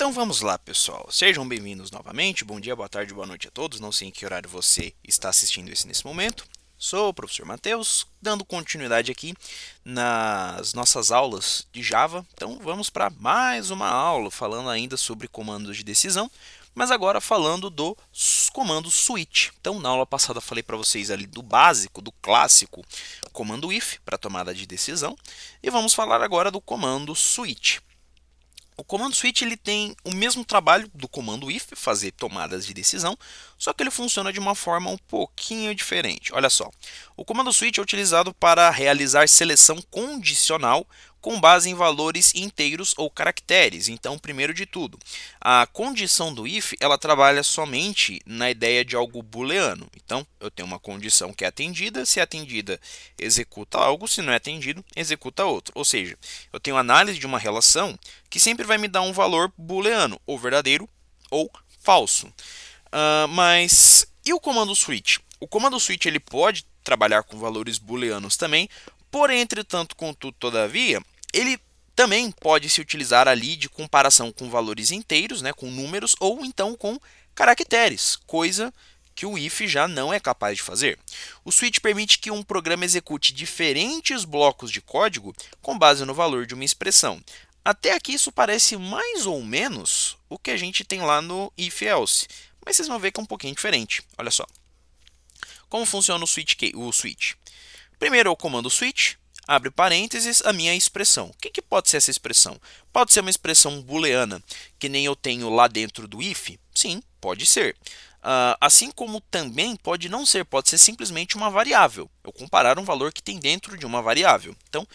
Então vamos lá, pessoal. Sejam bem-vindos novamente. Bom dia, boa tarde, boa noite a todos. Não sei em que horário você está assistindo isso nesse momento. Sou o professor Matheus, dando continuidade aqui nas nossas aulas de Java. Então vamos para mais uma aula falando ainda sobre comandos de decisão, mas agora falando do comando switch. Então na aula passada falei para vocês ali do básico, do clássico comando if para tomada de decisão, e vamos falar agora do comando switch. O comando switch ele tem o mesmo trabalho do comando if, fazer tomadas de decisão, só que ele funciona de uma forma um pouquinho diferente. Olha só, o comando switch é utilizado para realizar seleção condicional com base em valores inteiros ou caracteres. Então, primeiro de tudo, a condição do if ela trabalha somente na ideia de algo booleano. Então, eu tenho uma condição que é atendida, se é atendida, executa algo, se não é atendido, executa outro. Ou seja, eu tenho análise de uma relação que sempre vai me dar um valor booleano, ou verdadeiro ou falso. Mas e o comando switch? O comando switch ele pode trabalhar com valores booleanos também, porém, entretanto, contudo, todavia, ele também pode se utilizar ali de comparação com valores inteiros, né, com números, ou então com caracteres, coisa que o if já não é capaz de fazer. O switch permite que um programa execute diferentes blocos de código com base no valor de uma expressão. Até aqui isso parece mais ou menos o que a gente tem lá no if-else, mas vocês vão ver que é um pouquinho diferente. Olha só. Como funciona o switch? Primeiro é o comando switch, abre parênteses, a minha expressão. O que pode ser essa expressão? Pode ser uma expressão booleana, que nem eu tenho lá dentro do if? Sim, pode ser. Assim como também pode não ser, pode ser simplesmente uma variável. Eu comparar um valor que tem dentro de uma variável. Então,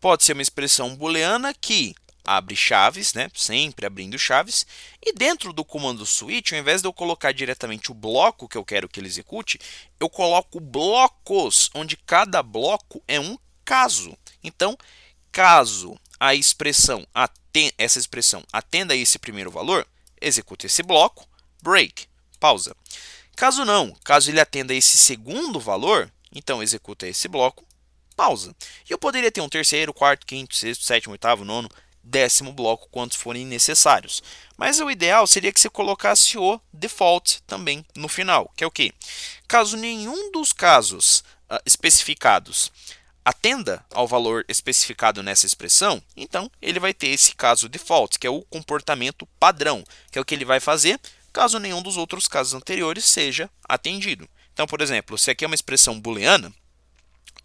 pode ser uma expressão booleana que abre chaves, né? Sempre abrindo chaves, e dentro do comando switch, ao invés de eu colocar diretamente o bloco que eu quero que ele execute, eu coloco blocos, onde cada bloco é um caso. Então, caso a expressão essa expressão atenda a esse primeiro valor, executa esse bloco, break, pausa. Caso não, caso ele atenda a esse segundo valor, então executa esse bloco, pausa. E eu poderia ter um terceiro, quarto, quinto, sexto, sétimo, oitavo, nono, décimo bloco, quantos forem necessários. Mas o ideal seria que você colocasse o default também no final, que é o quê? Caso nenhum dos casos especificados atenda ao valor especificado nessa expressão, então ele vai ter esse caso default, que é o comportamento padrão, que é o que ele vai fazer caso nenhum dos outros casos anteriores seja atendido. Então, por exemplo, se aqui é uma expressão booleana,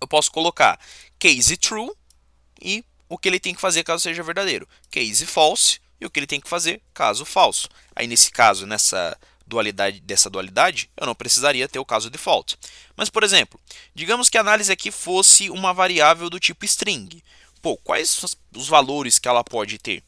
eu posso colocar case true e o que ele tem que fazer caso seja verdadeiro, case false e o que ele tem que fazer caso falso. Aí nesse caso, dessa dualidade, eu não precisaria ter o caso default. Mas, por exemplo, digamos que a análise aqui fosse uma variável do tipo string. Pô, quais os valores que ela pode ter?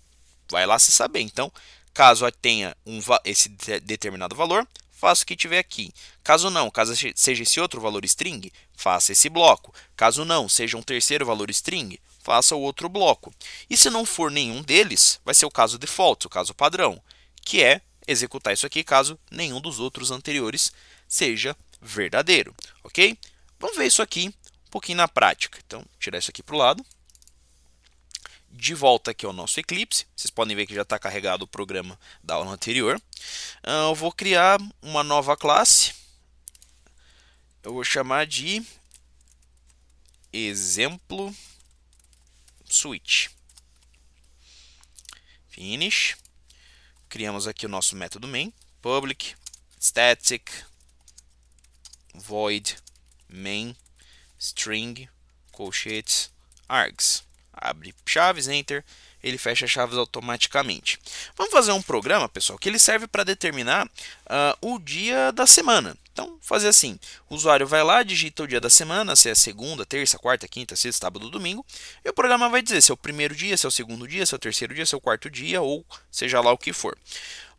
Vai lá se saber. Então, caso tenha esse determinado valor, faça o que tiver aqui. Caso não, caso seja esse outro valor string, faça esse bloco. Caso não, seja um terceiro valor string, faça o outro bloco. E se não for nenhum deles, vai ser o caso default, o caso padrão, que é executar isso aqui caso nenhum dos outros anteriores seja verdadeiro, ok? Vamos ver isso aqui um pouquinho na prática. Então, tirar isso aqui para o lado. De volta aqui ao nosso Eclipse, vocês podem ver que já está carregado o programa da aula anterior. Eu vou criar uma nova classe, eu vou chamar de exemplo switch. Finish. Criamos aqui o nosso método main, public, static, void, main, string, colchetes, args. Abre chaves, enter, ele fecha chaves automaticamente. Vamos fazer um programa, pessoal, que ele serve para determinar o dia da semana. Então, fazer assim, o usuário vai lá, digita o dia da semana, se é segunda, terça, quarta, quinta, sexta, sábado, domingo, e o programa vai dizer se é o primeiro dia, se é o segundo dia, se é o terceiro dia, se é o quarto dia, ou seja lá o que for.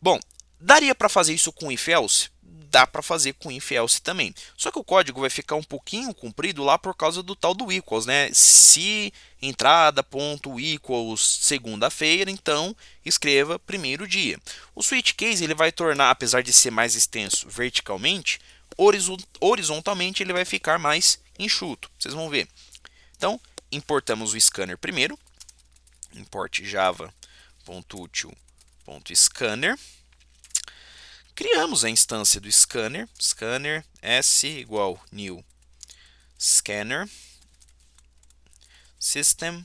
Bom, daria para fazer isso com if-else? Dá para fazer com if-else também. Só que o código vai ficar um pouquinho comprido lá por causa do tal do equals, né? Se entrada.equals segunda-feira, então escreva primeiro dia. O switch case ele vai tornar, apesar de ser mais extenso verticalmente, horizontalmente ele vai ficar mais enxuto. Vocês vão ver. Então, importamos o scanner primeiro. Import java.util .scanner. Criamos a instância do scanner, scanner s igual new scanner system.in,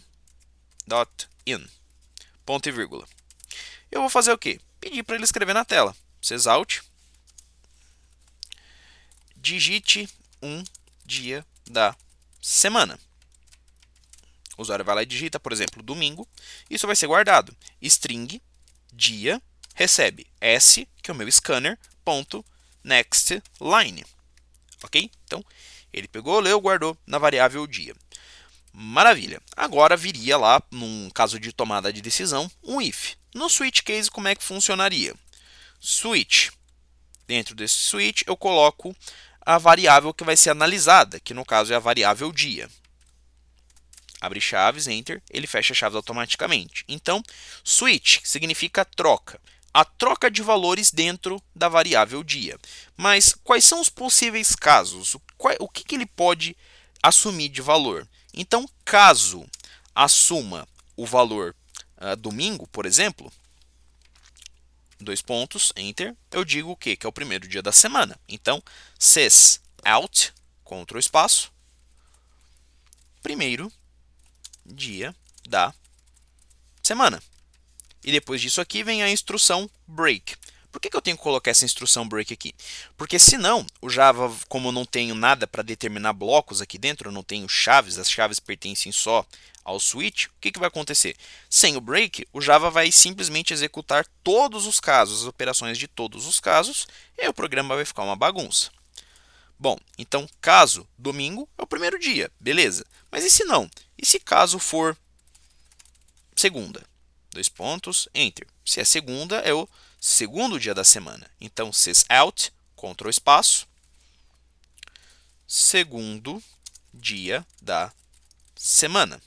ponto e vírgula. Eu vou fazer o quê? Pedir para ele escrever na tela. Sysout, digite um dia da semana. O usuário vai lá e digita, por exemplo, domingo. Isso vai ser guardado. String, dia, recebe s, que é o meu scanner, ponto, next line. Ok? Então, ele pegou, leu, guardou na variável dia. Maravilha. Agora viria lá, num caso de tomada de decisão, um if. No switch case, como é que funcionaria? Switch. Dentro desse switch, eu coloco a variável que vai ser analisada, que no caso é a variável dia. Abre chaves, enter, ele fecha chaves automaticamente. Então, switch significa troca. A troca de valores dentro da variável dia. Mas quais são os possíveis casos? O que ele pode assumir de valor? Então, caso assuma o valor domingo, por exemplo, dois pontos, enter, eu digo o quê? Que é o primeiro dia da semana. Então, sysout, Ctrl espaço, primeiro dia da semana. E depois disso aqui vem a instrução break. Por que eu tenho que colocar essa instrução break aqui? Porque senão, o Java, como eu não tenho nada para determinar blocos aqui dentro, eu não tenho chaves, as chaves pertencem só ao switch, o que vai acontecer? Sem o break, o Java vai simplesmente executar todos os casos, as operações de todos os casos, e aí o programa vai ficar uma bagunça. Bom, então caso domingo é o primeiro dia, beleza. Mas e se não? E se caso for segunda? Dois pontos, enter. Se é segunda, é o segundo dia da semana. Então, sysout, Ctrl espaço, segundo dia da semana.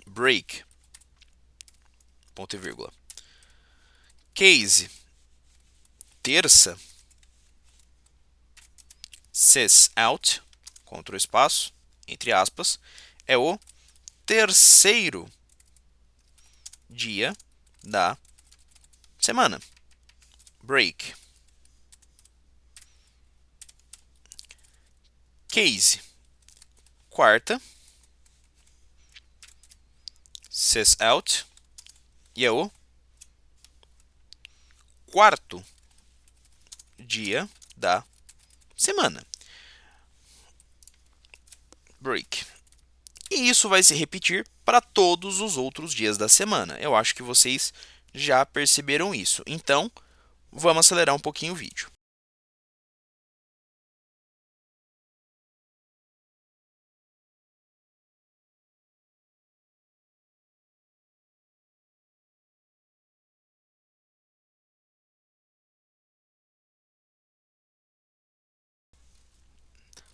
Break, ponto e vírgula. Case, terça, sysout, Ctrl espaço, entre aspas, é o terceiro dia da semana. Break. Case, quarta, sysout, e é o quarto dia da semana. Break. E isso vai se repetir para todos os outros dias da semana. Eu acho que vocês já perceberam isso. Então, vamos acelerar um pouquinho o vídeo.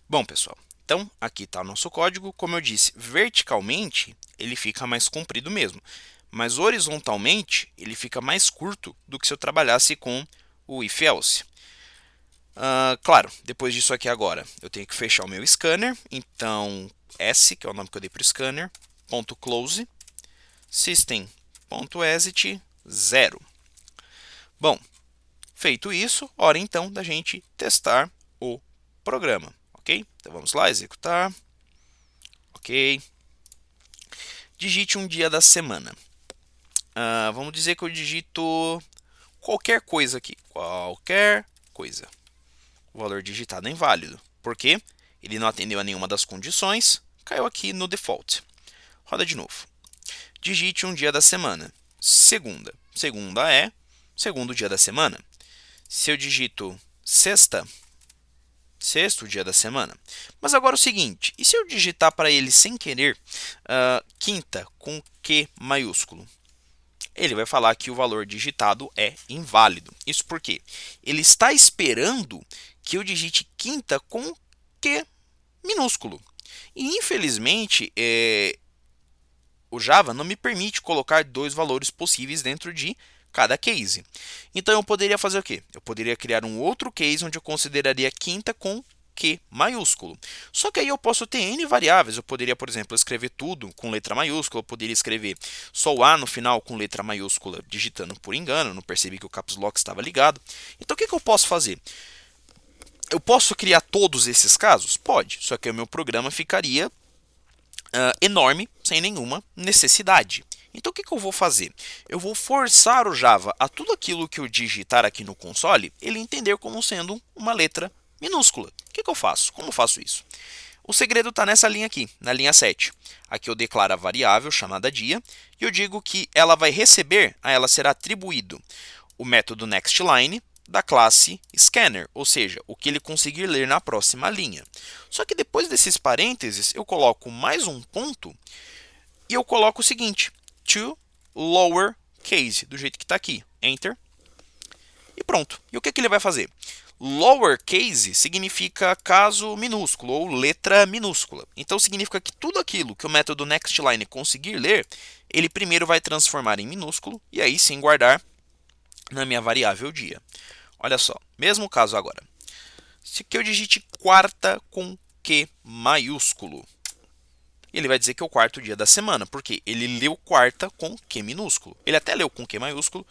Bom, pessoal, então aqui está o nosso código. Como eu disse, verticalmente ele fica mais comprido mesmo, mas horizontalmente ele fica mais curto do que se eu trabalhasse com o if-else. Claro, depois disso aqui agora, eu tenho que fechar o meu scanner. Então, S, que é o nome que eu dei para o scanner, .close, system.exit 0. Bom, feito isso, hora então da gente testar o programa. Ok? Então vamos lá, executar. Ok. Digite um dia da semana. Vamos dizer que eu digito qualquer coisa aqui. Qualquer coisa. O valor digitado é inválido. Por quê? Ele não atendeu a nenhuma das condições. Caiu aqui no default. Roda de novo. Digite um dia da semana. Segunda. Segunda é segundo dia da semana. Se eu digito sexta, sexto dia da semana. Mas agora o seguinte, e se eu digitar para ele sem querer quinta com Q maiúsculo? Ele vai falar que o valor digitado é inválido. Isso porque ele está esperando que eu digite quinta com Q minúsculo. E infelizmente o Java não me permite colocar dois valores possíveis dentro de cada case. Então eu poderia fazer o quê? Eu poderia criar um outro case onde eu consideraria quinta com Q maiúsculo. Só que aí eu posso ter N variáveis, eu poderia, por exemplo, escrever tudo com letra maiúscula, eu poderia escrever só o A no final com letra maiúscula, digitando por engano, não percebi que o Caps Lock estava ligado. Então o que eu posso fazer? Eu posso criar todos esses casos? Pode, só que o meu programa ficaria enorme, sem nenhuma necessidade. Então o que eu vou fazer? Eu vou forçar o Java a tudo aquilo que eu digitar aqui no console, ele entender como sendo uma letra minúscula. O que eu faço? Como eu faço isso? O segredo está nessa linha aqui, na linha 7. Aqui eu declaro a variável chamada dia e eu digo que ela vai receber, a ela será atribuído o método nextLine da classe scanner, ou seja, o que ele conseguir ler na próxima linha. Só que depois desses parênteses eu coloco mais um ponto e eu coloco o seguinte, to lower case, do jeito que está aqui, enter, e pronto. E o que ele vai fazer? Lowercase significa caso minúsculo ou letra minúscula. Então significa que tudo aquilo que o método nextLine conseguir ler, ele primeiro vai transformar em minúsculo e aí sim guardar na minha variável dia. Olha só, mesmo caso agora. Se que eu digite quarta com Q maiúsculo, ele vai dizer que é o quarto dia da semana, porque ele leu quarta com Q minúsculo. Ele até leu com Q maiúsculo,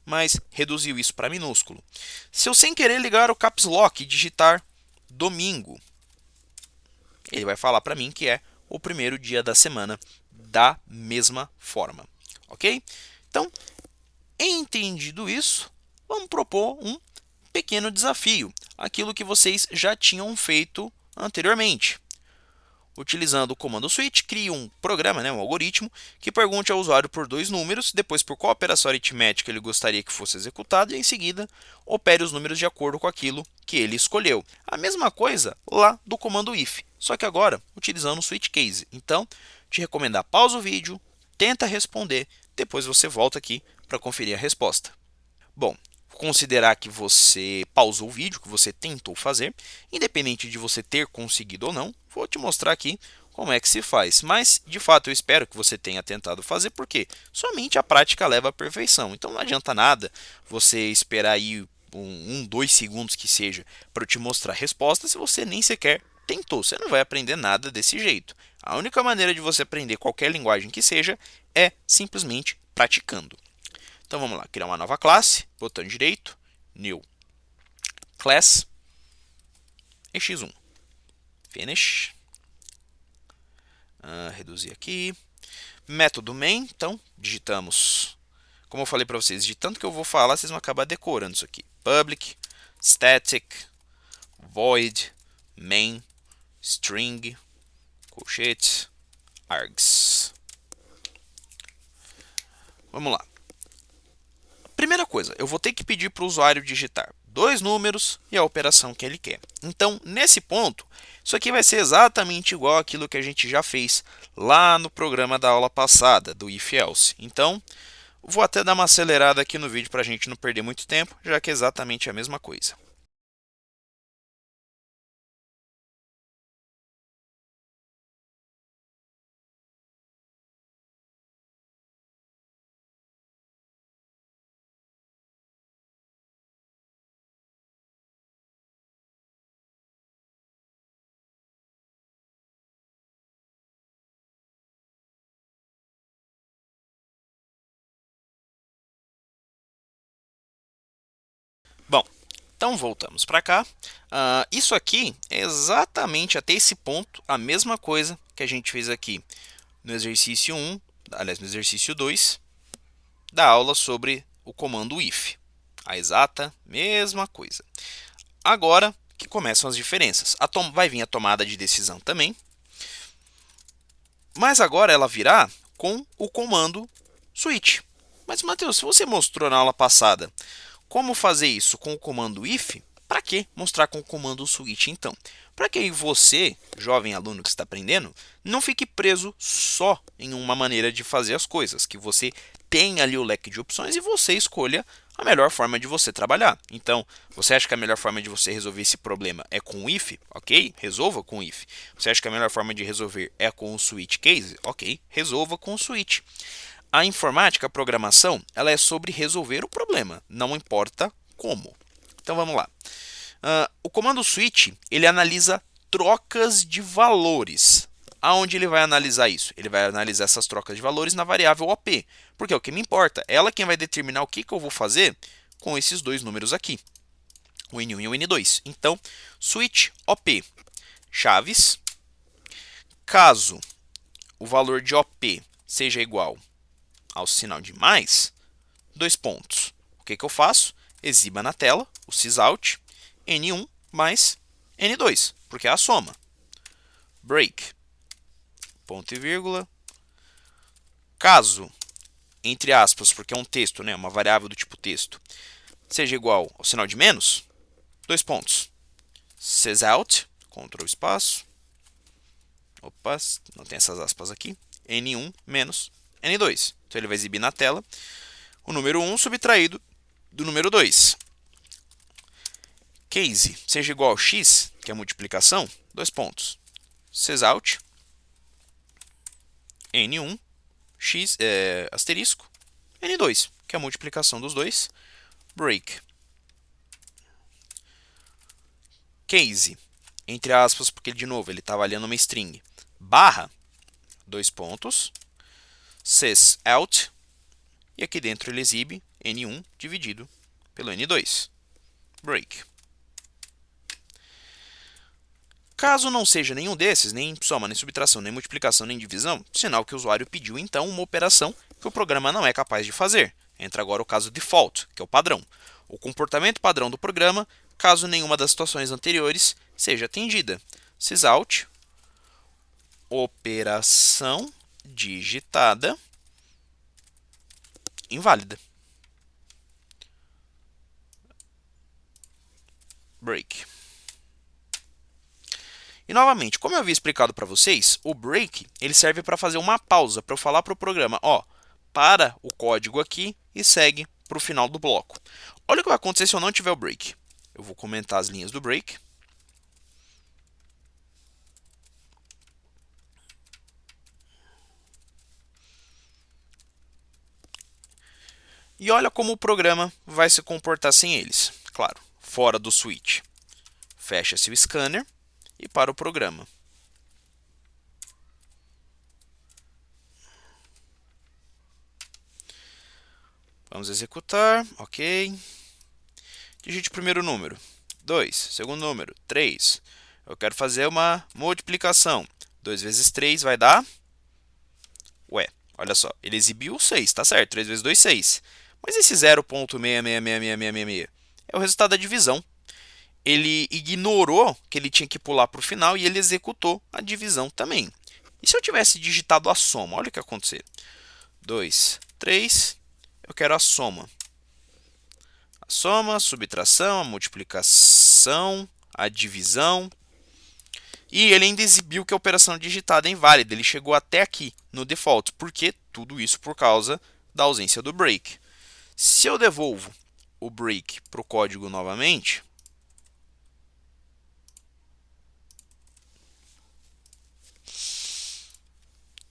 mas reduziu isso para minúsculo. Se eu sem querer ligar o Caps Lock e digitar domingo, ele vai falar para mim que é o primeiro dia da semana da mesma forma, ok? Então, entendido isso, vamos propor um pequeno desafio, aquilo que vocês já tinham feito anteriormente. Utilizando o comando switch, crie um programa, um algoritmo, que pergunte ao usuário por dois números, depois por qual operação aritmética ele gostaria que fosse executada, e em seguida opere os números de acordo com aquilo que ele escolheu. A mesma coisa lá do comando if, só que agora utilizando o switch case. Então, te recomendo pausa o vídeo, tenta responder, depois você volta aqui para conferir a resposta. Bom, considerar que você pausou o vídeo, que você tentou fazer, independente de você ter conseguido ou não, vou te mostrar aqui como é que se faz. Mas, de fato, eu espero que você tenha tentado fazer, porque somente a prática leva à perfeição. Então não adianta nada você esperar aí 2 segundos que seja para eu te mostrar a resposta se você nem sequer tentou. Você não vai aprender nada desse jeito. A única maneira de você aprender qualquer linguagem que seja é simplesmente praticando. Então vamos lá, criar uma nova classe, botão direito, new class, e x1, finish, reduzir aqui, método main, então digitamos, como eu falei para vocês, digitando que eu vou falar, vocês vão acabar decorando isso aqui, public, static, void, main, string, colchetes, args. Vamos lá. Primeira coisa, eu vou ter que pedir para o usuário digitar dois números e a operação que ele quer. Então, nesse ponto, isso aqui vai ser exatamente igual àquilo que a gente já fez lá no programa da aula passada, do if-else. Então, vou até dar uma acelerada aqui no vídeo para a gente não perder muito tempo, já que é exatamente a mesma coisa. Bom, então voltamos para cá. Isso aqui é exatamente até esse ponto a mesma coisa que a gente fez aqui no exercício 1, aliás, no exercício 2 da aula sobre o comando if. A exata mesma coisa. Agora que começam as diferenças. Vai vir a tomada de decisão também, mas agora ela virá com o comando switch. Mas, Matheus, se você mostrou na aula passada como fazer isso com o comando if, para que mostrar com o comando switch então? Para que você, jovem aluno que está aprendendo, não fique preso só em uma maneira de fazer as coisas, que você tenha ali o leque de opções e você escolha a melhor forma de você trabalhar. Então, você acha que a melhor forma de você resolver esse problema é com o if? Ok, resolva com o if. Você acha que a melhor forma de resolver é com o switch case? Ok, resolva com o switch. A informática, a programação, ela é sobre resolver o problema, não importa como. Então vamos lá. O comando switch, ele analisa trocas de valores. Aonde ele vai analisar isso? Ele vai analisar essas trocas de valores na variável OP. Porque é o que me importa. Ela quem vai determinar o que eu vou fazer com esses dois números aqui. O N1 e o N2. Então, switch OP. Chaves. Caso o valor de OP seja igual ao sinal de mais, dois pontos. O que eu faço? Exiba na tela o sysout N1 mais N2, porque é a soma. Break. Ponto e vírgula. Caso, entre aspas, porque é um texto, né, uma variável do tipo texto, seja igual ao sinal de menos, dois pontos. Sysout, Ctrl espaço. Opa, não tem essas aspas aqui. N1 menos N2. Então ele vai exibir na tela o número 1 subtraído do número 2. Case seja igual a x, que é a multiplicação, dois pontos. Sysout N1 x asterisco N2, que é a multiplicação dos dois. Break. Case, entre aspas, porque de novo ele está avaliando uma string. Barra, dois pontos. Sysout, e aqui dentro ele exibe N1 dividido pelo N2. Break. Caso não seja nenhum desses, nem soma, nem subtração, nem multiplicação, nem divisão, sinal que o usuário pediu então uma operação que o programa não é capaz de fazer. Entra agora o caso default, que é o padrão. O comportamento padrão do programa, caso nenhuma das situações anteriores seja atendida. Sysout, operação digitada inválida. Break. E novamente, como eu havia explicado para vocês, o break ele serve para fazer uma pausa, para eu falar para o programa, ó, para o código aqui e segue para o final do bloco. Olha o que vai acontecer se eu não tiver o break. Eu vou comentar as linhas do break. E olha como o programa vai se comportar sem eles. Claro, fora do switch. Fecha-se o scanner e para o programa. Vamos executar, ok. Digite o primeiro número, 2. Segundo número, 3. Eu quero fazer uma multiplicação. 2 vezes 3 vai dar... Ué, olha só, ele exibiu 6, tá certo? 3 vezes 2, 6. Mas esse 0,6666666 é o resultado da divisão. Ele ignorou que ele tinha que pular para o final e ele executou a divisão também. E se eu tivesse digitado a soma? Olha o que ia acontecer. 2, 3, eu quero a soma. A soma, a subtração, a multiplicação, a divisão. E ele ainda exibiu que a operação digitada é inválida. Ele chegou até aqui no default. Por quê? Tudo isso por causa da ausência do break. Se eu devolvo o break para o código novamente,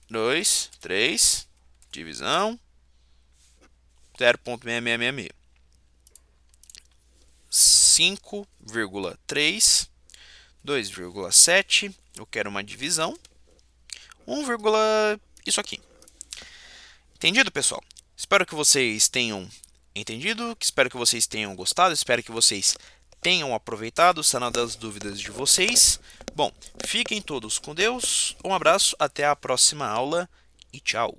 dois, 3, divisão, 0,6666. 5,3, 2,7, eu quero uma divisão, 1, isso aqui. Entendido, pessoal? Espero que vocês tenham entendido, espero que vocês tenham gostado, espero que vocês tenham aproveitado, sanado as dúvidas de vocês. Bom, fiquem todos com Deus, um abraço, até a próxima aula e tchau!